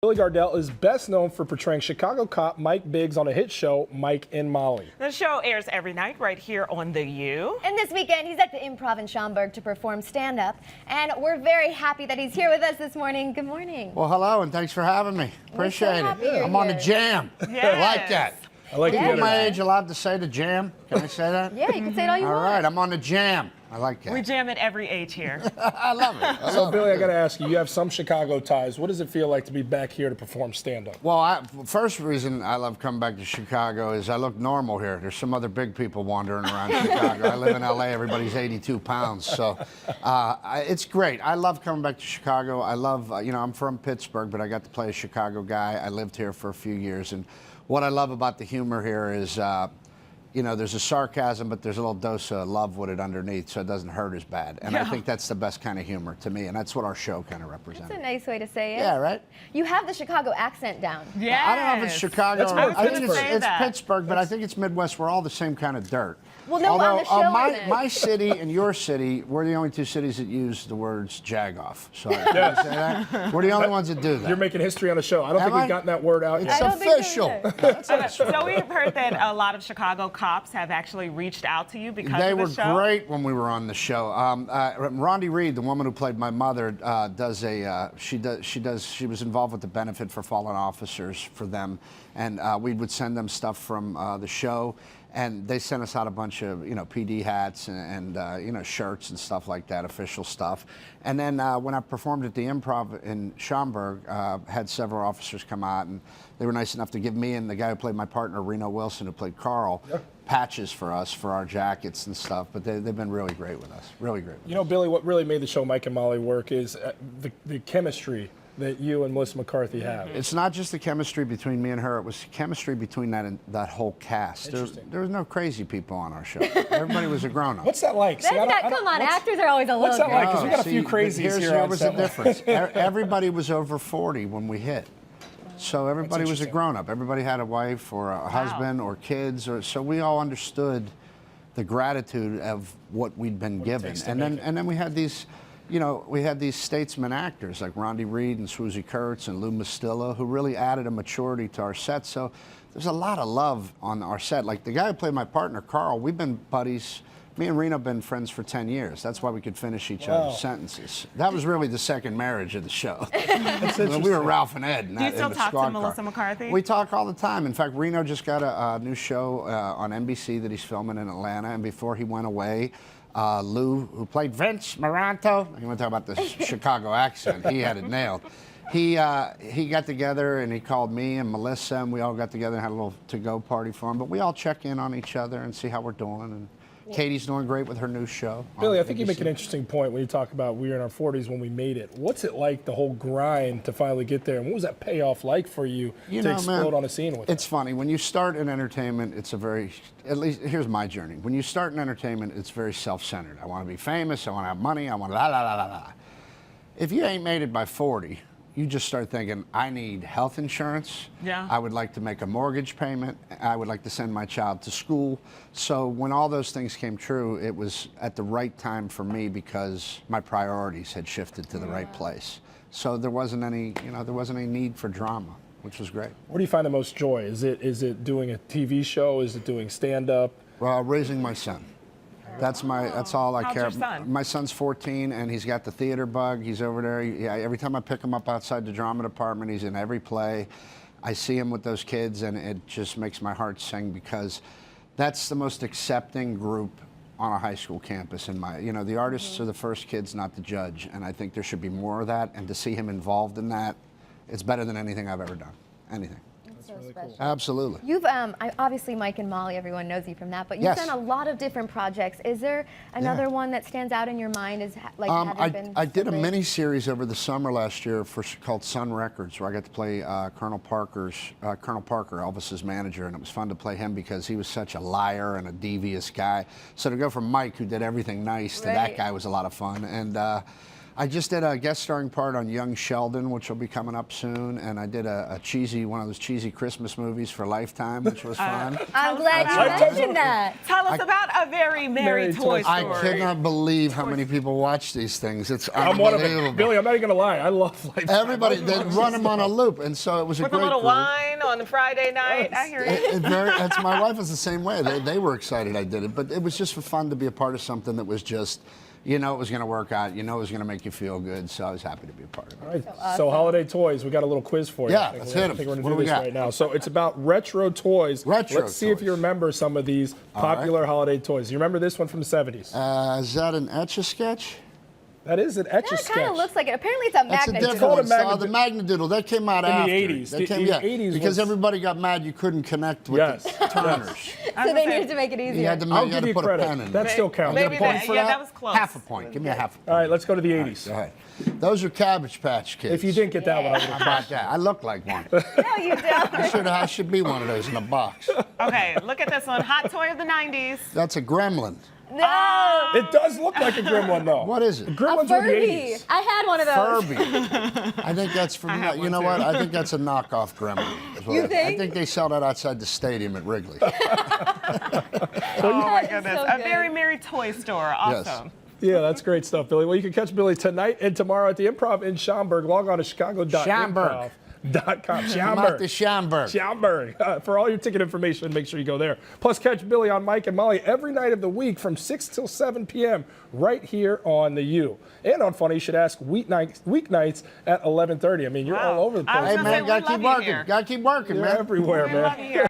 Billy Gardell is best known for portraying Chicago cop Mike Biggs on a hit show, Mike and Molly. The show airs every night right here on The U. And this weekend, he's at the Improv in Schaumburg to perform stand-up. And we're very happy that he's here with us this morning. Good morning. Well, hello, and thanks for having me. Appreciate happy it. you're I'm on the here. jam. Yes. I like that. I like Yeah, the At my energy. age, allowed to say the jam? Can I say that? Yeah, you can say it all you All want. right, I'm on the jam. I like that. We jam at every age here. I love it. So, Billy, I got to ask you, you have some Chicago ties. What does it feel like to be back here to perform stand-up? Well, first reason I love coming back to Chicago is I look normal here. There's some other big people wandering around Chicago. I live in L.A. Everybody's 82 pounds, so it's great. I love coming back to Chicago. I love, I'm from Pittsburgh, but I got to play a Chicago guy. I lived here for a few years, and what I love about the humor here is, there's a sarcasm, but there's a little dose of love with it underneath, so it doesn't hurt as bad. And I think that's the best kind of humor to me, and that's what our show kind of represents. That's a nice way to say it. Yeah, right? You have the Chicago accent down. Yes. I don't know if it's Chicago. That's more I think Pittsburgh. it's Pittsburgh, but I think it's Midwest. We're all the same kind of dirt. Well, no, on the show, I meant. my city and your city, we're the only two cities that use the words jagoff. So can I say that? We're the only ones that do that. You're making history on the show. I don't think I? we've gotten that word out It's yet. I don't think so official. So we've heard that a lot of Chicago cops have actually reached out to you because They of the were show. great when we were on the show. Rhonda Reed, the woman who played my mother, she was involved with the benefit for fallen officers for them, and we would send them stuff from the show, and they sent us out a bunch of PD hats and shirts and stuff like that, official stuff. And then when I performed at the Improv in Schaumburg, had several officers come out, and they were nice enough to give me and the guy who played my partner, Reno Wilson, who played Carl, patches for us for our jackets and stuff. But they've been really great with us, really great. You know, Billy, what really made the show Mike and Molly work is the chemistry that you and Melissa McCarthy have. It's not just the chemistry between me and her, it was chemistry between that whole cast. There was no crazy people on our show. Everybody was a grown-up. What's that like? That's not, come on, actors are always a little what's that like? crazy. Because we got a few crazies here on was set. the difference. Everybody was over 40 when we hit. So everybody was a grown-up. Everybody had a wife or a husband or kids, so we all understood the gratitude of what we'd been given. And then we had these, we had these statesman actors like Rhonda Reed and Swoozie Kurtz and Lou Mastillo who really added a maturity to our set. So there's a lot of love on our set. Like the guy who played my partner, Carl, we've been buddies. Me and Reno have been friends for 10 years. That's why we could finish each other's sentences. That was really the second marriage of the show. We were Ralph and Ed. Do you still talk to Melissa McCarthy? We talk all the time. In fact, Reno just got a new show on NBC that he's filming in Atlanta. And before he went away, Lou, who played Vince Moranto, you want to talk about the Chicago accent, he had it nailed. He got together and he called me and Melissa, and we all got together and had a little to-go party for him. But we all check in on each other and see how we're doing. And Katie's doing great with her new show. Billy, I think you make an interesting point when you talk about we were in our 40s when we made it. What's it like, the whole grind to finally get there? And what was that payoff like for you to explode on a scene with It's funny. When you start in entertainment, it's at least, here's my journey. When you start in entertainment, it's very self-centered. I want to be famous. I want to have money. I want to la, la, la, la, la. If you ain't made it by 40, you just start thinking, I need health insurance. Yeah. I would like to make a mortgage payment. I would like to send my child to school. So when all those things came true, it was at the right time for me because my priorities had shifted to the right place. So there wasn't any, there wasn't any need for drama, which was great. Where do you find the most joy? Is it doing a TV show? Is it doing stand-up? Well, raising my son. That's all I care How's your about. son? My son's 14 and he's got the theater bug. He's over there. Every time I pick him up outside the drama department, he's in every play. I see him with those kids and it just makes my heart sing because that's the most accepting group on a high school campus. The artists are the first kids, not the judge. And I think there should be more of that. And to see him involved in that, it's better than anything I've ever done. Anything. So really special. Absolutely. You've, obviously Mike and Molly, everyone knows you from that, but you've done a lot of different projects. Is there another one that stands out in your mind? I did a mini series over the summer last year called Sun Records, where I got to play Colonel Parker, Elvis's manager, and it was fun to play him because he was such a liar and a devious guy. So to go from Mike, who did everything nice, to that guy was a lot of fun. And I just did a guest starring part on Young Sheldon, which will be coming up soon, and I did one of those cheesy Christmas movies for Lifetime, which was fun. I'm glad you mentioned that. Tell us about A Very Merry Toy Store. I cannot believe how many people watch these things. It's I'm one of unbelievable. them. Billy, I'm not even going to lie. I love Lifetime. Everybody, they run them on a loop, and so it was With a great a little group. wine on the Friday night. I hear you. That's my wife is the same way. They were excited I did it, but it was just for fun to be a part of something that was just, you know, it was going to work out. You know, it was going to make you feel good. So I was happy to be a part of it. All right. So holiday toys, we got a little quiz for you. Yeah, let's hit 'em. I think we're What going do to do we this got? right now. So it's about retro toys. Let's see if you remember some of these popular holiday toys. You remember this one from the 70s? Is that an Etch-a-Sketch? That is an Etch-a-Sketch. That kind of looks like it. Apparently, it's a That's a magnet. different one. Magnet- The Magnadoodle, that came out In the after. 80s. That The came, 80s because was- everybody got mad you couldn't connect with the turners. So they needed to make it You easier. had to, I'll you had give to you put credit. a pen in. That still counts. Maybe You get a point that- for yeah, that? that was close. Half a point. Give me a half a point. All right, let's go to the 80s. Go ahead. Those are Cabbage Patch Kids. If you didn't get that one, I would How have. about that? I look like one. No, you don't. I should be one of those in a box. Okay, look at this one. Hot toy of the 90s. That's a gremlin. No. It does look like a gremlin, though. What is it? A Gremlins were the Furby. 80s. I had one of those. Furby. I think that's from, have you one know too. what? I think that's a knockoff gremlin. is what You I think? I think they sell that outside the stadium at Wrigley. Oh my is goodness. so A good. Very Merry Toy Store. Awesome. Yeah, that's great stuff, Billy. Well, you can catch Billy tonight and tomorrow at the Improv in Schaumburg. Log on to chicago.improv.com. I'm out to Schaumburg. Schaumburg. For all your ticket information, make sure you go there. Plus, catch Billy on Mike and Molly every night of the week from 6 till 7 p.m. right here on the U. And on Funny You Should Ask weeknights at 11:30. I mean, you're all over the I was place. Hey, gonna man, say, we gotta love keep you working. here. Gotta keep working, You're man. everywhere, We man. love you here.